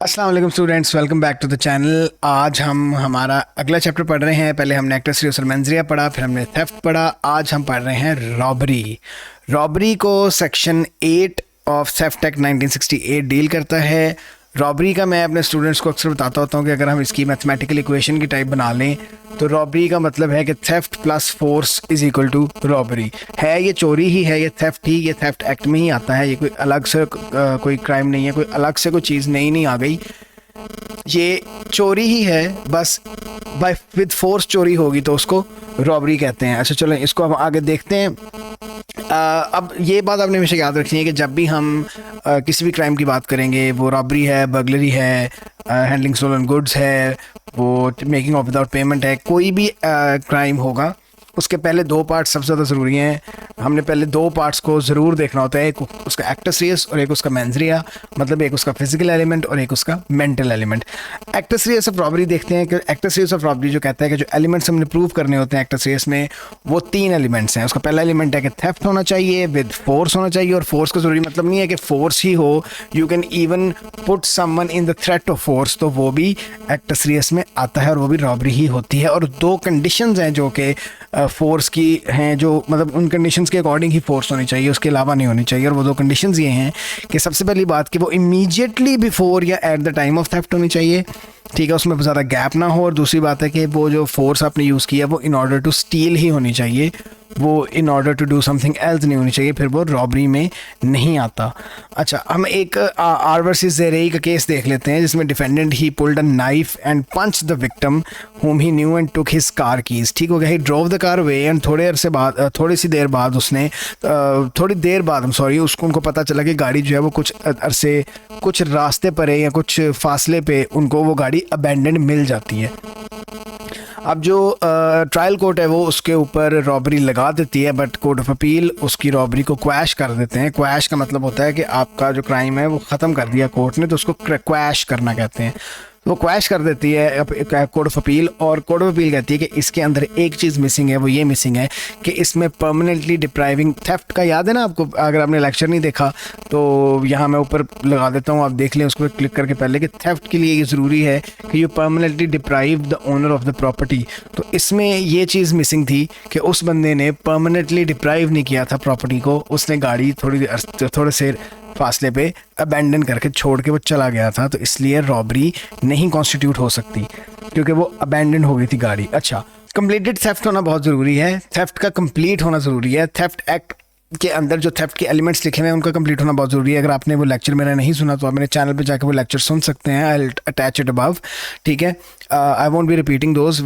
अस्सलाम वालेकुम students, welcome back to the channel. आज हम हमारा अगला चैप्टर पढ़ रहे हैं। पहले हमने एक्टस रियोस और मेंजरिया पढ़ा, फिर हमने थेफ्ट पढ़ा। आज हम पढ़ रहे हैं रॉबरी। रॉबरी को section 8 of theft act 1968 deal करता है। रॉबरी का मैं अपने स्टूडेंट्स को अक्सर बताता होता हूँ कि अगर हम इसकी मैथमेटिकल इक्वेशन की टाइप बना लें तो रॉबरी का मतलब है कि theft plus force is equal to robbery. है ये चोरी ही है, ये थेफ्ट ही, ये थेफ्ट एक्ट में ही आता है। ये कोई अलग से कोई क्राइम नहीं है, कोई अलग से कोई चीज़ नई नहीं आ गई। ये चोरी ही है, बस बाय विद फोर्स चोरी होगी तो उसको रॉबरी कहते हैं। अच्छा चलो इसको हम आगे देखते हैं। अब ये बात आपने हमेशा याद रखनी है कि जब भी हम किसी भी क्राइम की बात करेंगे, वो रॉबरी है, बर्गलरी है, हैंडलिंग स्टोलन गुड्स है, वो मेकिंग ऑफ विदाउट पेमेंट है, कोई भी क्राइम होगा उसके पहले दो पार्ट्स सबसे ज़्यादा ज़रूरी हैं। हमने पहले दो पार्ट्स को ज़रूर देखना होता है, एक उसका एक्टस रियस और एक उसका मेंजरिया, मतलब एक उसका फिजिकल एलिमेंट और एक उसका mental element. Actus reus of robbery देखते हैं कि एक्टस रियस ऑफ रॉबरी जो कहता है कि जो एलिमेंट्स हमने प्रूव करने होते हैं एक्टस रियस में, वो 3 एलिमेंट्स हैं। उसका पहला एलिमेंट है कि थेफ्ट होना चाहिए, विद फोर्स होना चाहिए। और फोर्स का ज़रूरी मतलब नहीं है कि फोर्स ही हो, you can even put someone in the threat of force, तो वो भी एक्टस रियस में आता है और वो भी रॉबरी ही होती है। और 2 कंडीशंस हैं जो कि फोर्स की हैं, जो मतलब उन कंडीशंस के अकॉर्डिंग ही फोर्स होनी चाहिए, उसके अलावा नहीं होनी चाहिए। और वो 2 कंडीशंस ये हैं कि सबसे पहली बात कि वो इमीडिएटली बिफोर या at the time of theft होनी चाहिए, ठीक है, उसमें ज़्यादा गैप ना हो। और दूसरी बात है कि वो जो फोर्स आपने यूज़ किया वो इन ऑर्डर टू स्टील ही होनी चाहिए, वो in order to do something else नहीं होनी चाहिए, फिर वो रॉबरी में नहीं आता। अच्छा, हम एक आर वर्सेस ज़ेरेई का केस देख लेते हैं जिसमें defendant he pulled a knife and punch the victim whom he knew and took his car keys। ठीक हो गया, he drove the car away and थोड़ी सी देर बाद उसको उनको पता चला कि गाड़ी जो है वो कुछ रास्ते पर है या कुछ फासले पे उनको वो गाड़ी अबैंडन मिल जाती है। अब जो ट्रायल कोर्ट है वो उसके ऊपर रॉबरी लगा देती है, बट कोर्ट ऑफ अपील उसकी रॉबरी को क्वैश कर देते हैं। क्वैश का मतलब होता है कि आपका जो क्राइम है वो ख़त्म कर दिया कोर्ट ने, तो उसको क्वैश करना कहते हैं। वो क्वैश कर देती है कोर्ट ऑफ अपील, और कोर्ट ऑफ अपील कहती है कि इसके अंदर एक चीज़ मिसिंग है, वो ये मिसिंग है कि इसमें परमानेंटली डिप्राइविंग थेफ्ट का, याद है ना आपको, अगर आपने लेक्चर नहीं देखा तो यहाँ मैं ऊपर लगा देता हूँ, आप देख लें उसको क्लिक करके पहले, कि थेफ्ट के लिए ये ज़रूरी है कि you permanently deprive the owner of the property. तो इसमें ये चीज़ मिसिंग थी कि उस बंदे ने परमानेंटली डिप्राइव नहीं किया था प्रॉपर्टी को, उसने गाड़ी थोड़े से फासले पे अबैंडन करके छोड़ के वो चला गया था, तो इसलिए रॉबरी नहीं कॉन्स्टिट्यूट हो सकती क्योंकि वो अबैंडन हो गई थी गाड़ी। अच्छा, कंप्लीटेड थेफ्ट होना बहुत ज़रूरी है, थेफ्ट का कंप्लीट होना ज़रूरी है। थेफ्ट एक्ट के अंदर जो थेफ्ट के एलिमेंट्स लिखे हुए हैं उनका कंप्लीट होना बहुत ज़रूरी है। अगर आपने वो लेक्चर मेरा नहीं सुना तो आप मेरे चैनल पे जाकर वो लेक्चर सुन सकते हैं, आई अटैच इट अबव, ठीक है। I won't be repeating those,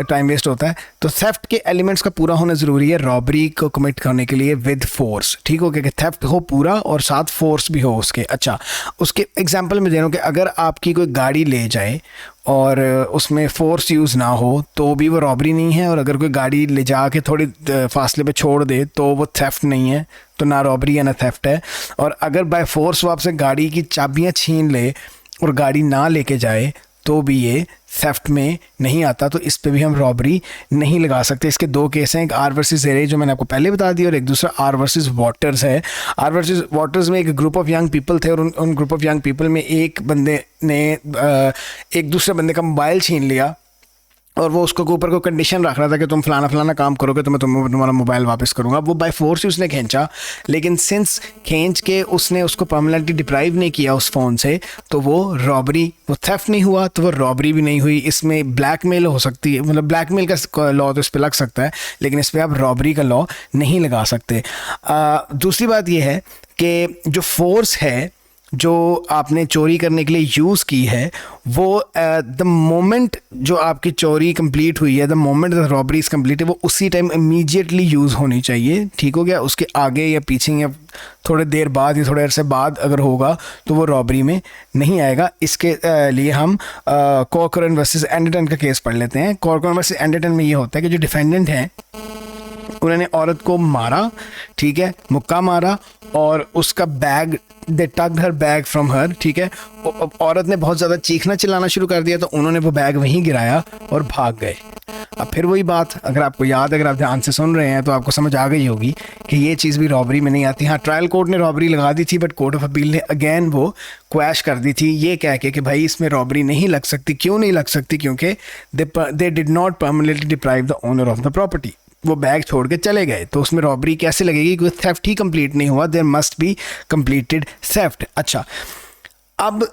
time waste होता है। तो थेफ्ट के एलिमेंट्स का पूरा होना ज़रूरी है रॉबरी को कमिट करने के लिए विद फोर्स, ठीक हो गया, कि थेफ्ट हो पूरा और साथ फोर्स भी हो उसके। अच्छा, उसके एग्जाम्पल में दे रहा हूँ कि अगर आपकी कोई गाड़ी ले जाए और उसमें फ़ोर्स यूज़ ना हो तो भी वो रॉबरी नहीं है, और अगर कोई गाड़ी ले जा के थोड़ी फासले पे छोड़ दे तो वो थेफ्ट नहीं है, तो ना रॉबरी है ना थेफ्ट है। और अगर बाय फोर्स वो आपसे गाड़ी की चाबियाँ छीन ले और गाड़ी ना लेके जाए तो भी ये थेफ्ट में नहीं आता, तो इस पे भी हम रॉबरी नहीं लगा सकते। इसके 2 केस हैं, एक आर वर्सेस ज़ेरेई जो मैंने आपको पहले बता दिया, और एक दूसरा आर वर्सेस वाटर्स है। आर वर्सेस वाटर्स में एक ग्रुप ऑफ यंग पीपल थे और उन ग्रुप ऑफ यंग पीपल में एक बंदे ने एक दूसरे बंदे का मोबाइल छीन लिया, और वो उसको ऊपर को कंडीशन रख रहा था कि तुम फलाना काम करोगे तो मैं तुम्हारा मोबाइल वापस करूँगा। वो बाय फोर्स ही उसने खींचा, लेकिन सिंस खींच के उसने उसको परमानेंटली डिप्राइव नहीं किया उस फ़ोन से, तो वो रॉबरी, वो थेफ्ट नहीं हुआ, तो वो रॉबरी भी नहीं हुई। इसमें ब्लैकमेल हो सकती है, मतलब ब्लैकमेल का लॉ तो इस पर लग सकता है, लेकिन इस पर आप रॉबरी का लॉ नहीं लगा सकते। दूसरी बात यह है कि जो फोर्स है जो आपने चोरी करने के लिए यूज़ की है, वो द मोमेंट जो आपकी चोरी कंप्लीट हुई है, the moment the robbery is complete है, वो उसी टाइम इमीडिएटली यूज़ होनी चाहिए, ठीक हो गया। उसके आगे या पीछे या थोड़े देर बाद या थोड़े अरसे बाद अगर होगा तो वो रॉबरी में नहीं आएगा। इसके लिए हम कॉर्कोरन वर्सेस एंडरटन का केस पढ़ लेते हैं। कॉर्कोरन वर्सेस एंडरटन में ये होता है कि जो डिफेंडेंट हैं उन्होंने औरत को मारा, ठीक है, मुक्का मारा, और उसका bag, they tugged her bag from her, ठीक है। औरत ने बहुत ज़्यादा चीखना चिल्लाना शुरू कर दिया तो उन्होंने वो बैग वहीं गिराया और भाग गए। अब फिर वही बात, अगर आपको याद, अगर आप ध्यान से सुन रहे हैं तो आपको समझ आ गई होगी कि ये चीज़ भी रॉबरी में नहीं आती। हाँ, ट्रायल कोर्ट ने रॉबरी लगा दी थी, बट कोर्ट ऑफ अपील ने अगेन वो क्वैश कर दी थी, ये कह के कि भाई इसमें रॉबरी नहीं लग सकती। क्यों नहीं लग सकती? क्योंकि they did not permanently deprive the owner of the property. वो बैग छोड़ के चले गए, तो उसमें रॉबरी कैसे लगेगी? क्योंकि थेफ्ट ही कंप्लीट नहीं हुआ, there must be completed theft. अच्छा, अब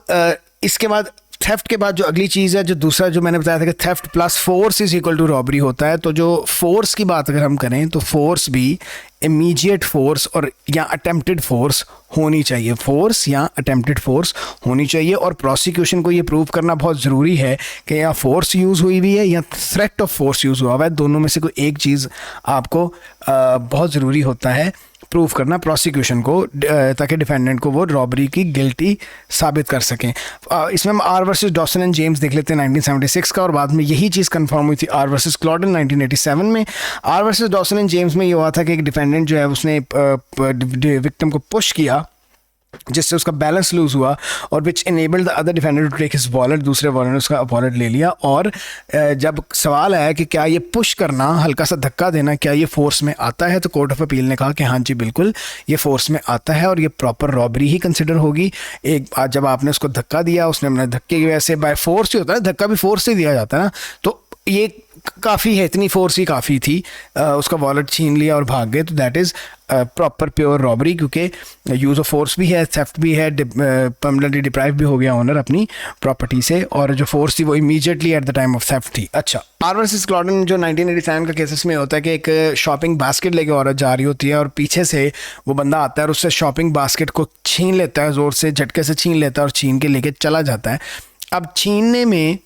इसके बाद थेफ्ट के बाद जो अगली चीज़ है, जो दूसरा जो मैंने बताया था कि theft plus force is equal to robbery होता है। तो जो फोर्स की बात अगर हम करें तो फोर्स भी इमीडिएट फोर्स और या अटेम्प्टेड फोर्स होनी चाहिए, फोर्स या अटेम्प्टेड फोर्स होनी चाहिए। और प्रोसिक्यूशन को ये प्रूव करना बहुत ज़रूरी है कि या फोर्स यूज़ हुई हुई है या थ्रेट ऑफ फोर्स यूज़ हुआ हुआ है, दोनों में से कोई एक चीज़ आपको बहुत ज़रूरी होता है प्रूव करना प्रोसिक्यूशन को, ताकि डिफेंडेंट को वो रॉबरी की गिल्टी साबित कर सकें। इसमें हम R versus Dawson and James देख लेते हैं 1976 का, और बाद में यही चीज़ कंफर्म हुई थी आर वर्सेस क्लॉडेन 1987 में। R versus Dawson and James में ये हुआ था कि एक डिफेंडेंट जो है उसने विक्टिम को पुश किया, जिससे उसका बैलेंस लूज हुआ, और which enabled the other defendant to take his wallet. दूसरे वॉलेट ने उसका वॉलेट ले लिया। और जब सवाल आया कि क्या ये पुश करना, हल्का सा धक्का देना, क्या ये फोर्स में आता है, तो कोर्ट ऑफ अपील ने कहा कि हाँ जी बिल्कुल ये फोर्स में आता है और ये प्रॉपर रॉबरी ही कंसिडर होगी। एक जब आपने उसको धक्का दिया, उसने अपने धक्के की वजह से, बाय फोर्स ही होता है, धक्का भी फोर्स से दिया जाता है ना, तो ये काफ़ी है, इतनी फोर्स ही काफ़ी थी, उसका वॉलेट छीन लिया और भाग गए, तो that is proper pure robbery, क्योंकि यूज़ ऑफ फोर्स भी है, थेफ्ट भी है, परमानेंटली डिप्राइव भी हो गया ओनर अपनी प्रॉपर्टी से, और जो फोर्स थी वो immediately eight the time of theft थी। अच्छा, आर वर्सेस क्लॉडेन जो 1987 का केसेस में होता है कि एक शॉपिंग बास्केट लेके औरत जा रही होती है और पीछे से वो बंदा आता है और उससे शॉपिंग बास्केट को छीन लेता है, ज़ोर से झटके से छीन लेता है और छीन के लेके चला जाता है। अब छीनने में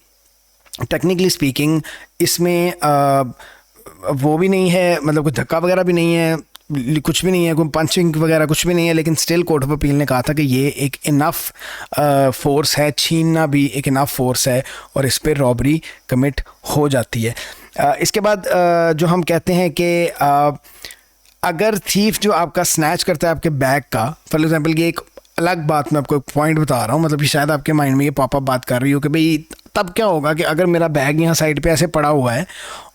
टेक्निकली स्पीकिंग इसमें वो भी नहीं है, मतलब कोई धक्का वगैरह भी नहीं है, कुछ भी नहीं है, कोई पंचिंग वगैरह कुछ भी नहीं है, लेकिन स्टिल कोर्ट ऑफ अपील ने कहा था कि ये एक इनफ फोर्स है, छीनना भी एक इनफ फोर्स है और इस पर रॉबरी कमिट हो जाती है। इसके बाद जो हम कहते हैं कि अगर थीफ जो आपका स्नैच करता है आपके बैग का, फॉर एग्जाम्पल ये एक अलग बात, मैं आपको एक पॉइंट बता रहा हूँ, मतलब कि शायद आपके माइंड में ये पॉपअप बात कर रही हो कि भाई तब क्या होगा कि अगर मेरा बैग यहाँ साइड पे ऐसे पड़ा हुआ है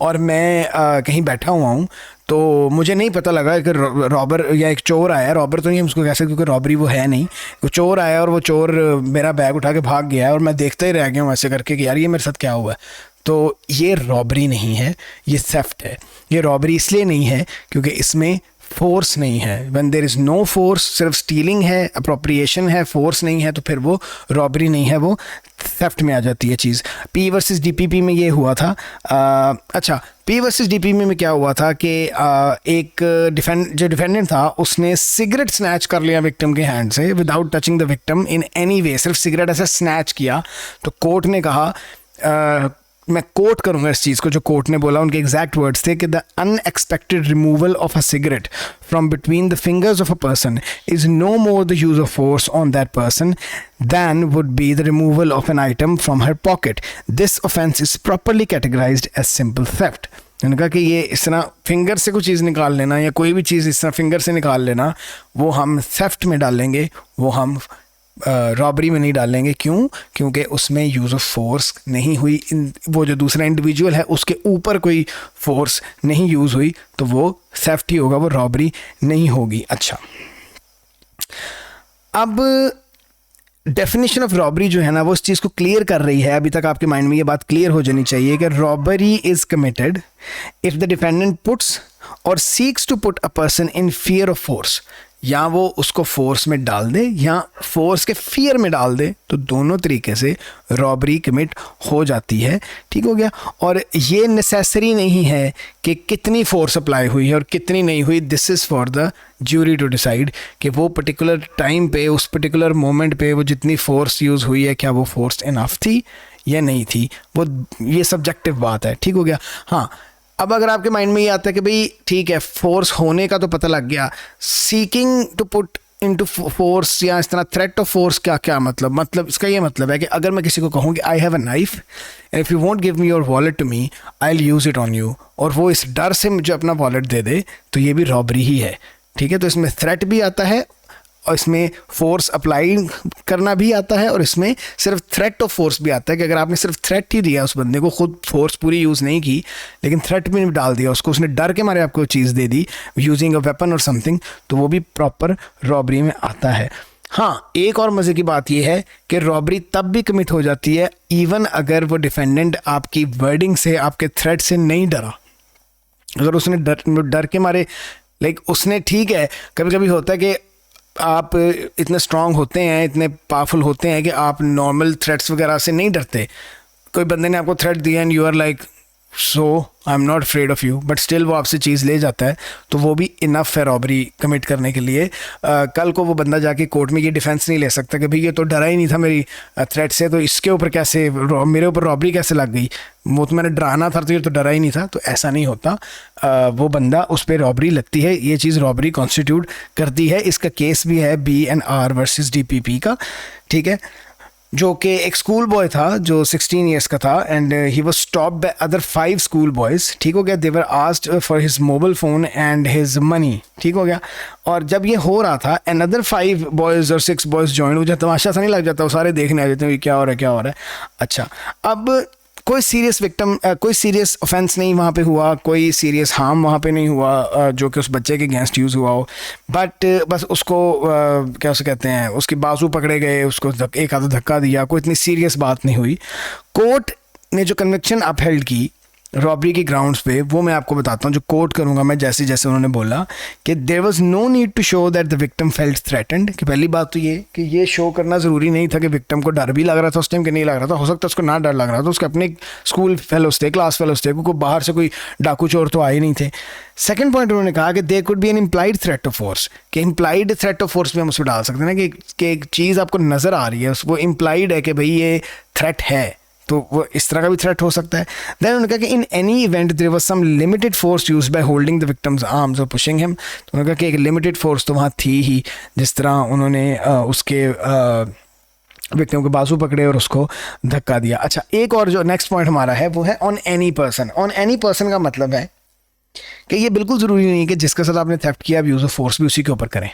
और मैं कहीं बैठा हुआ हूँ, तो मुझे नहीं पता लगा कि रॉबर या एक चोर आया, रॉबर तो नहीं हम उसको कह सकते क्योंकि रॉबरी वो है नहीं, वो चोर आया और वो चोर मेरा बैग उठा के भाग गया है और मैं देखते ही रह गया हूँ ऐसे करके कि यार ये मेरे साथ क्या हुआ है, तो ये रॉबरी नहीं है, ये थेफ्ट है। ये रॉबरी इसलिए नहीं है क्योंकि इसमें फोर्स नहीं है। When there is no force, सिर्फ स्टीलिंग है, अप्रोप्रिएशन है, फोर्स नहीं है, तो फिर वो रॉबरी नहीं है, वो थेफ्ट में आ जाती है चीज़। पी वर्सेस डीपीपी में ये हुआ था। अच्छा, पी वर्सेस डीपीपी में क्या हुआ था कि एक डिफेंडेंट था, उसने सिगरेट स्नैच कर लिया विक्टिम के हैंड से without touching the victim in any way, सिर्फ सिगरेट ऐसे स्नैच किया। तो कोर्ट ने कहा, मैं कोट करूंगा इस चीज़ को जो कोर्ट ने बोला, उनके एग्जैक्ट वर्ड्स थे कि the unexpected removal of a cigarette from between the fingers of a person is no more the use of force on that person than would be the removal of an item from her pocket. This offence is properly categorised as simple theft. उन्होंने कहा कि ये इस तरह finger से कोई चीज़ निकाल लेना या कोई भी चीज़ इस तरह फिंगर से निकाल लेना, वो हम थेफ्ट में डालेंगे, वो हम रॉबरी में नहीं डालेंगे। क्यों? क्योंकि उसमें यूज़ ऑफ फोर्स नहीं हुई, वो जो दूसरा इंडिविजुअल है उसके ऊपर कोई फोर्स नहीं यूज़ हुई, तो वो थेफ्ट ही होगा, वो रॉबरी नहीं होगी। अच्छा, अब डेफिनेशन ऑफ रॉबरी जो है ना, वो इस चीज़ को क्लियर कर रही है। अभी तक आपके माइंड में ये बात क्लियर हो जानी चाहिए कि robbery is committed if the defendant puts or seeks to put a person in fear of force, या वो उसको फोर्स में डाल दे या फोर्स के फियर में डाल दे, तो दोनों तरीके से रॉबरी कमिट हो जाती है। ठीक हो गया। और ये नेसेसरी नहीं है कि कितनी फोर्स अप्लाई हुई है और कितनी नहीं हुई, this is for the jury to decide कि वो पर्टिकुलर टाइम पे, उस पर्टिकुलर मोमेंट पे वो जितनी फोर्स यूज़ हुई है, क्या वो फोर्स इनफ थी या नहीं थी, वो ये सब्जेक्टिव बात है। ठीक हो गया। हाँ, अब अगर आपके माइंड में ये आता है कि भाई ठीक है, फोर्स होने का तो पता लग गया, seeking to put into force या इस तरह थ्रेट ऑफ फोर्स क्या क्या मतलब इसका ये मतलब है कि अगर मैं किसी को कहूँ कि I have a knife and if you won't give me your wallet to me I will use it on you, और वो इस डर से मुझे अपना वॉलेट दे दे, तो ये भी रॉबरी ही है। ठीक है, तो इसमें थ्रेट भी आता है और इसमें फोर्स अप्लाई करना भी आता है और इसमें सिर्फ थ्रेट ऑफ फोर्स भी आता है कि अगर आपने सिर्फ थ्रेट ही दिया उस बंदे को, खुद फोर्स पूरी यूज़ नहीं की लेकिन थ्रेट भी डाल दिया उसको, उसने डर के मारे आपको चीज़ दे दी यूजिंग अ वेपन और समथिंग, तो वो भी प्रॉपर रॉबरी में आता है। हाँ, एक और मज़े की बात यह है कि रॉबरी तब भी कमिट हो जाती है इवन अगर वो डिफेंडेंट आपकी वर्डिंग से, आपके थ्रेट से नहीं डरा। अगर उसने डर के मारे, लाइक उसने, ठीक है कभी कभी होता है कि आप इतने स्ट्रांग होते हैं, इतने पावरफुल होते हैं कि आप नॉर्मल थ्रेट्स वगैरह से नहीं डरते। कोई बंदे ने आपको थ्रेट दिया and you are like so I am not afraid of you, but still वो आपसे चीज़ ले जाता है, तो वो भी इनफ है रॉबरी कमिट करने के लिए। कल को वो बंदा जाके कोर्ट में ये डिफेंस नहीं ले सकता कि भाई ये तो डरा ही नहीं था मेरी थ्रेट से, तो इसके ऊपर कैसे, मेरे ऊपर रॉबरी कैसे लग गई, वो तो मैंने डराना था तो ये तो डरा ही नहीं था। तो ऐसा नहीं होता, वो बंदा उस पर रॉबरी लगती है, ये चीज़ रॉबरी कॉन्स्टिट्यूट करती है। इसका केस भी है BNR वर्सेस DPP का, ठीक है, जो कि एक स्कूल बॉय था जो 16 ईयर्स का था and he was stopped by other 5 school boys, ठीक हो गया। They were asked for his mobile phone and his money, ठीक हो गया। और जब ये हो रहा था अनदर 5 बॉयज़ और 6 बॉयज़ जॉइन हो जाते, तमाशा सा नहीं लग जाता, वो सारे देखने आ जाते हैं क्या हो रहा है क्या हो रहा है। अच्छा, अब कोई सीरियस विक्टिम, कोई सीरियस ऑफेंस नहीं वहाँ पे हुआ, कोई सीरियस हार्म वहाँ पे नहीं हुआ जो कि उस बच्चे के अगेंस्ट यूज़ हुआ हो, बट बस उसको क्या उसे कहते हैं, उसके बाजू पकड़े गए, उसको एक आधा धक्का दिया, कोई इतनी सीरियस बात नहीं हुई। कोर्ट ने जो कन्विक्शन अपहेल्ड की रॉबरी की ग्राउंड्स पे, वो मैं आपको बताता हूँ, जो कोट करूँगा मैं जैसे जैसे उन्होंने बोला कि there was no need to show that the victim felt threatened. कि पहली बात तो ये कि ये शो करना ज़रूरी नहीं था कि विक्टिम को डर भी लग रहा था उस टाइम कि नहीं लग रहा था, हो सकता है उसको ना डर लग रहा था, उसके अपने स्कूल फेलोज थे, क्लास फेलोज थे, कोई बाहर से कोई डाकू चोर तो आए नहीं थे। सेकंड पॉइंट उन्होंने कहा कि there could be an implied threat of force, कि इम्प्लाइड थ्रेट ऑफ फोर्स भी हम उसमें डाल सकते हैं ना, कि एक चीज़ आपको नज़र आ रही है, वो इम्प्लाइड है कि भाई ये थ्रेट है, तो वो इस तरह का भी थ्रेट हो सकता है। देन उन्होंने कहा कि in any event there was some limited force used by holding the victims arms और पुशिंग हिम। तो उन्होंने कहा कि एक लिमिटेड फोर्स तो वहाँ थी ही, जिस तरह उन्होंने उसके विक्टिम के बाजू पकड़े और उसको धक्का दिया। अच्छा, एक और जो नेक्स्ट पॉइंट हमारा है वो है on any person. On any person का मतलब है कि ये बिल्कुल ज़रूरी नहीं है कि जिसके साथ आपने थेफ्ट किया आप यूज़ ऑफ फोर्स भी उसी के ऊपर करें।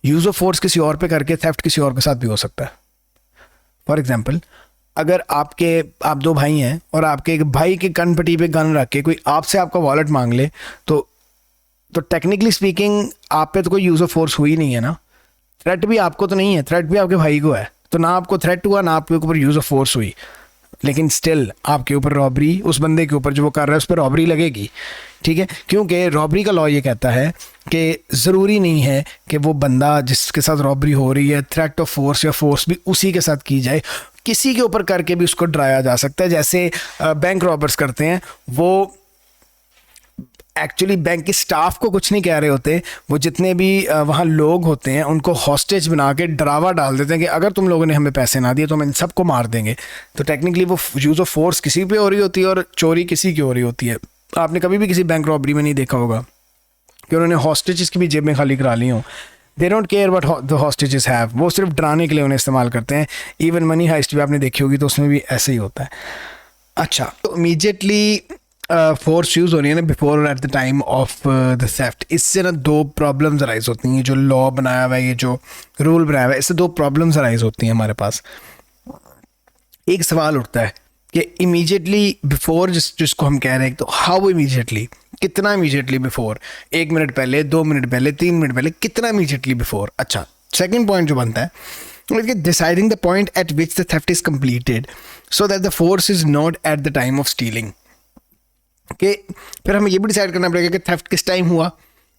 यूज़ ऑफ फोर्स किसी और पे करके थेफ्ट किसी और के साथ भी हो सकता है। फॉर एग्जाम्पल, अगर आप 2 भाई हैं और आपके एक भाई के कनपट्टी पे गन रख के कोई आपसे आपका वॉलेट मांग ले, तो टेक्निकली स्पीकिंग आप पे तो कोई यूज़ ऑफ फोर्स हुई नहीं है ना, थ्रेट भी आपको तो नहीं है, थ्रेट भी आपके भाई को है, तो ना आपको थ्रेट हुआ ना आपके ऊपर यूज़ ऑफ फोर्स हुई, लेकिन स्टिल आपके ऊपर रॉबरी, उस बंदे के ऊपर जो वो कर रहा है उस पर रॉबरी लगेगी, ठीक है। क्योंकि रॉबरी का लॉ ये कहता है कि ज़रूरी नहीं है कि वो बंदा जिसके साथ रॉबरी हो रही है थ्रेट ऑफ फोर्स या फोर्स भी उसी के साथ की जाए, किसी के ऊपर करके भी उसको डराया जा सकता है। जैसे बैंक रॉबर्स करते हैं, वो एक्चुअली बैंक के स्टाफ को कुछ नहीं कह रहे होते, वो जितने भी वहाँ लोग होते हैं उनको हॉस्टेज बना के डरावा डाल देते हैं कि अगर तुम लोगों ने हमें पैसे ना दिए तो हम इन सबको मार देंगे। तो टेक्निकली वो यूज़ ऑफ फोर्स किसी पे हो रही होती है और चोरी किसी की हो रही होती है। आपने कभी भी किसी बैंक रॉबरी में नहीं देखा होगा कि उन्होंने हॉस्टेजेस की भी जेब में खाली करा ली हों। They don't care what the hostages have, वो सिर्फ डराने के लिए उन्हें इस्तेमाल करते हैं। इवन मनी हाइस्ट भी आपने देखी होगी तो उसमें भी ऐसे ही होता है। अच्छा, तो इमीडिएटली फोर्स यूज़ हो रही है ना बिफोर और eight the time of the theft, इससे ना 2 प्रॉब्लम्स अराइज होती हैं। जो लॉ बनाया हुआ है, ये जो रूल बनाया हुआ है, इससे 2 प्रॉब्लम्स अराइज होती हैं हमारे पास। एक सवाल उठता है कि इमीडिएटली बिफोर जिसको हम कह रहे हैं, तो हाउ इमीडिएटली, कितना इमीडिएटली बिफोर, 1 मिनट पहले, 2 मिनट पहले, 3 मिनट पहले, कितना इमीडिएटली बिफोर। अच्छा, सेकंड पॉइंट जो बनता है, deciding the point eight which the theft is completed so that the force is not at the time of stealing. कि फिर हमें ये भी डिसाइड करना पड़ेगा कि थेफ्ट किस टाइम हुआ,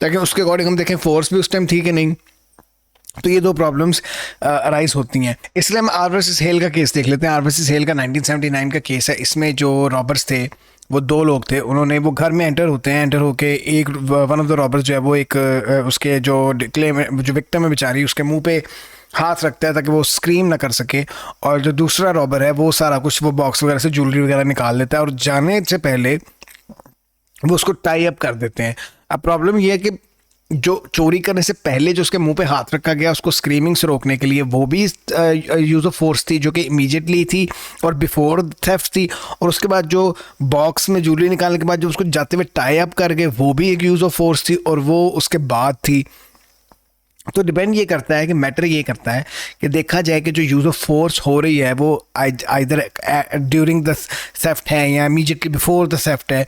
ताकि उसके अकॉर्डिंग हम देखें फोर्स भी उस टाइम थी कि नहीं। तो ये 2 प्रॉब्लम्स अराइज होती हैं। इसलिए हम आर वर्सेस हेल का केस देख लेते हैं। आर वर्सेस हेल का 1979 का केस है। इसमें जो रॉबर्स थे वो 2 लोग थे, उन्होंने वो घर में एंटर होते हैं, एंटर होके एक वन ऑफ द रॉबर्स जो है वो एक उसके जो क्लेम जो विक्टिम है बेचारी, उसके मुंह पे हाथ रखता है ताकि वो स्क्रीम ना कर सके, और जो दूसरा रॉबर है वो सारा कुछ वो बॉक्स वगैरह से ज्वेलरी वगैरह निकाल लेता है और जाने से पहले वो उसको टाई अप कर देते हैं। अब प्रॉब्लम ये है कि जो चोरी करने से पहले जो उसके मुंह पे हाथ रखा गया उसको स्क्रीमिंग से रोकने के लिए, वो भी यूज़ ऑफ फोर्स थी जो कि इमीडिएटली थी और बिफोर थेफ्ट थी। और उसके बाद जो बॉक्स में ज्वेलरी निकालने के बाद जो उसको जाते हुए टाई अप कर गए, वो भी एक यूज़ ऑफ फोर्स थी और वो उसके बाद थी। तो डिपेंड ये करता है कि मैटर ये करता है कि देखा जाए कि जो यूज़ ऑफ फोर्स हो रही है वो आइदर ड्यूरिंग द सेफ्ट है या इमीडिएटली बिफोर द सेफ्ट है,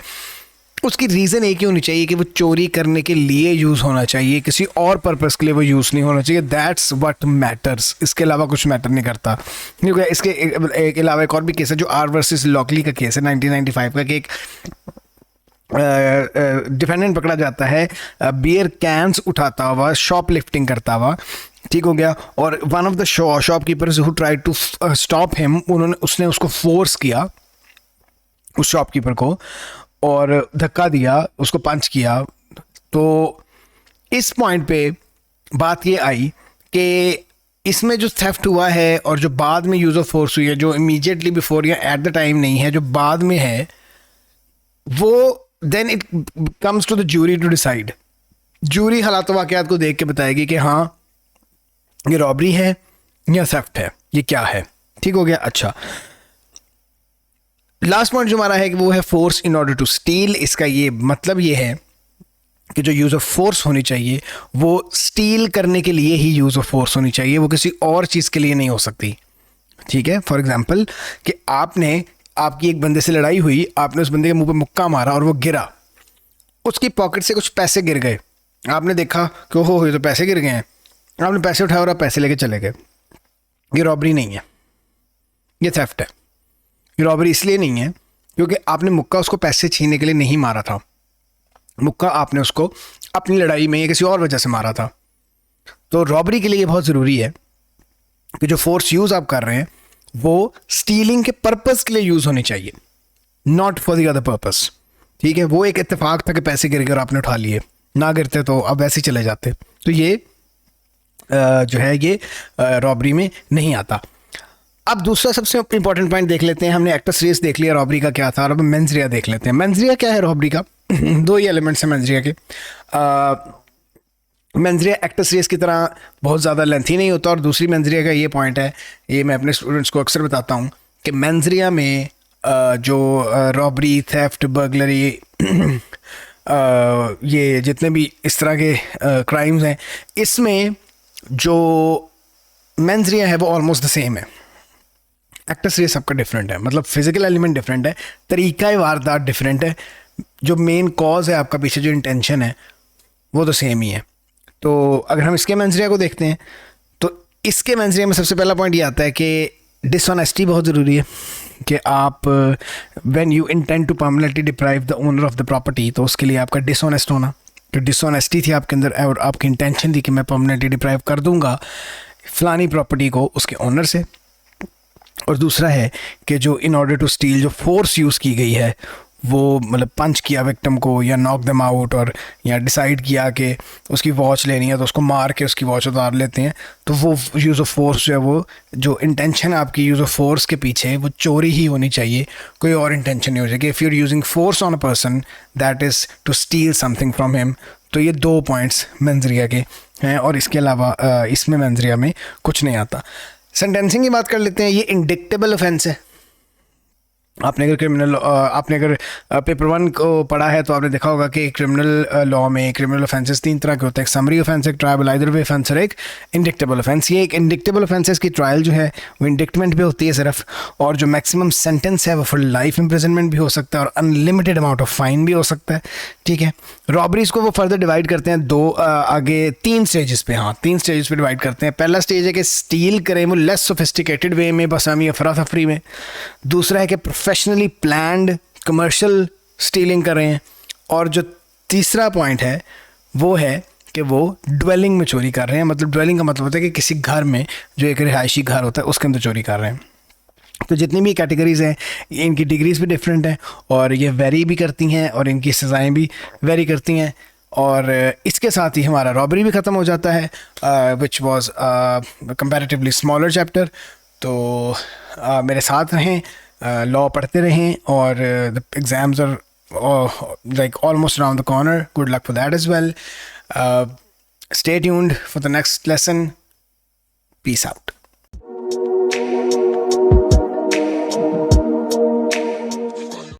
उसकी रीज़न एक ही होनी चाहिए कि वो चोरी करने के लिए यूज़ होना चाहिए, किसी और पर्पस के लिए वो यूज़ नहीं होना चाहिए। दैट्स व्हाट मैटर्स, इसके अलावा कुछ मैटर नहीं करता। क्योंकि इसके एक अलावा एक और भी केस है जो आर वर्सेस लॉकली का केस है 1995 का, कि एक डिफेंडेंट पकड़ा जाता है बियर कैंस उठाता हुआ, शॉप लिफ्टिंग करता हुआ, ठीक हो गया, और one of the shopkeepers who tried to stop him, उसने उसको फोर्स किया उस शॉपकीपर को और धक्का दिया, उसको पंच किया। तो इस पॉइंट पे बात ये आई कि इसमें जो थेफ्ट हुआ है और जो बाद में यूज़ ऑफ फोर्स हुई है, जो इमीडिएटली बिफोर या एट द टाइम नहीं है, जो बाद में है, वो then it comes to the jury to decide. Jury हालात वाक़यात को देख के बताएगी कि हाँ ये रॉबरी है या थेफ्ट है, ये क्या है, ठीक हो गया। अच्छा, लास्ट पॉइंट जो हमारा है कि वो है force in order to steal. इसका ये मतलब ये है कि जो यूज़ ऑफ फोर्स होनी चाहिए वो स्टील करने के लिए ही यूज़ ऑफ फोर्स होनी चाहिए, वो किसी और चीज़ के लिए नहीं हो सकती, ठीक है। फॉर एग्जांपल कि आपकी एक बंदे से लड़ाई हुई, आपने उस बंदे के मुंह पे मुक्का मारा और वो गिरा, उसकी पॉकेट से कुछ पैसे गिर गए, आपने देखा कि हो ये तो पैसे गिर गए हैं, आपने पैसे उठाए और आप पैसे लेके चले गए। ये रॉबरी नहीं है, ये थेफ्ट है। ये रॉबरी इसलिए नहीं है क्योंकि आपने मुक्का उसको पैसे छीनने के लिए नहीं मारा था, मुक्का आपने उसको अपनी लड़ाई में या किसी और वजह से मारा था। तो रॉबरी के लिए ये बहुत ज़रूरी है कि जो फोर्स यूज़ आप कर रहे हैं वो स्टीलिंग के पर्पस के लिए यूज़ होनी चाहिए, not for the other purpose, ठीक है। वो एक इत्तेफाक था कि पैसे गिर गए और आपने उठा लिए, ना गिरते तो अब वैसे ही चले जाते। तो ये जो है ये रॉबरी में नहीं आता। अब दूसरा सबसे इंपॉर्टेंट पॉइंट देख लेते हैं। हमने एक्टस रेस देख लिया रॉबरी का क्या था, और अब मेंसरिया देख लेते हैं। मेंसरिया क्या है रॉबरी का? दो ही एलिमेंट्स हैं मेंसरिया के। मेंसरिया एक्टस रेस की तरह बहुत ज़्यादा लेंथी नहीं होता, और दूसरी मेंसरिया का ये पॉइंट है, ये मैं अपने स्टूडेंट्स को अक्सर बताता हूँ कि मेंसरिया में जो रॉबरी, थेफ्ट, बर्गलरी, ये जितने भी इस तरह के क्राइम्स हैं, इसमें जो मेंसरिया है वो ऑलमोस्ट द सेम है। एक्टस रेस सबका डिफरेंट है, मतलब फिजिकल एलिमेंट डिफरेंट है, तरीका वारदात डिफरेंट है, जो मेन कॉज है आपका पीछे जो इंटेंशन है वो तो सेम ही है। तो अगर हम इसके मेंसरिया को देखते हैं तो इसके मेंसरिया में सबसे पहला पॉइंट ये आता है कि डिसऑनेस्टी बहुत ज़रूरी है, कि आप when you intend to permanently deprive the owner of the property, तो उसके लिए आपका डिसऑनेस्ट होना, तो डिसऑनेस्टी थी आपके अंदर और आपकी इंटेंशन थी कि मैं परमानेंटली डिप्राइव कर दूंगा फलानी प्रॉपर्टी को उसके ओनर से। और दूसरा है कि जो इन ऑर्डर टू स्टील जो फोर्स यूज़ की गई है वो मतलब पंच किया विक्टिम को या नॉक देम आउट, और या डिसाइड किया कि उसकी वॉच लेनी है तो उसको मार के उसकी वॉच उतार लेते हैं, तो वो यूज़ ऑफ फोर्स जो है, वो जो इंटेंशन है आपकी यूज़ ऑफ फोर्स के पीछे वो चोरी ही होनी चाहिए, कोई और इंटेंशन नहीं हो चाहिए। If you are using force on a person that is to steal something from him. तो ये दो पॉइंट्स मेंसरिया के हैं, और इसके अलावा इसमें मेंसरिया में कुछ नहीं आता। सेंटेंसिंग की बात कर लेते हैं। ये इंडिक्टेबल ऑफेंस है। आपने अगर पेपर 1 को पढ़ा है तो आपने देखा होगा कि क्रिमिनल लॉ में क्रिमिनल ऑफेंसेस 3 तरह के होते हैं, एक समरी ऑफेंस, एक ट्रायबल आइदर वे ऑफेंस और एक इंडिक्टेबल ऑफेंस। ये एक इंडिक्टेबल ऑफेंसेस की ट्रायल जो है वो इंडिक्टमेंट पे होती है सिर्फ, और जो मैक्सिमम सेंटेंस है वो फॉर लाइफ इम्प्रिजनमेंट भी हो सकता है और अनलिमिटेड अमाउंट ऑफ फाइन भी हो सकता है, ठीक है। रॉबरीज को वो फर्दर डिवाइड करते हैं आगे 3 स्टेजेस पे, 3 स्टेजेस पे डिवाइड करते हैं। पहला स्टेज है कि स्टील करें वो लेस सोफिस्टिकेटेड वे में, बसामी अफरा तफरी में। दूसरा है कि प्रोफेशनली प्लान्ड कमर्शियल स्टीलिंग कर रहे हैं, और जो तीसरा पॉइंट है वो है कि वो ड्वेलिंग में चोरी कर रहे हैं। मतलब ड्वेलिंग का मतलब होता है कि किसी घर में, जो एक रिहायशी घर होता है उसके अंदर चोरी कर रहे हैं। तो जितनी भी कैटेगरीज़ हैं इनकी डिग्रीज भी डिफरेंट हैं, और ये वेरी भी करती हैं, और इनकी सज़ाएँ भी वेरी करती हैं। और इसके साथ ही हमारा रॉबरी भी ख़त्म हो जाता है, which was comparatively smaller chapter. तो मेरे साथ रहें, लॉ पढ़ते रहें, और the exams are like almost around the corner. Good luck for that as well. Stay tuned for the next lesson. Peace out.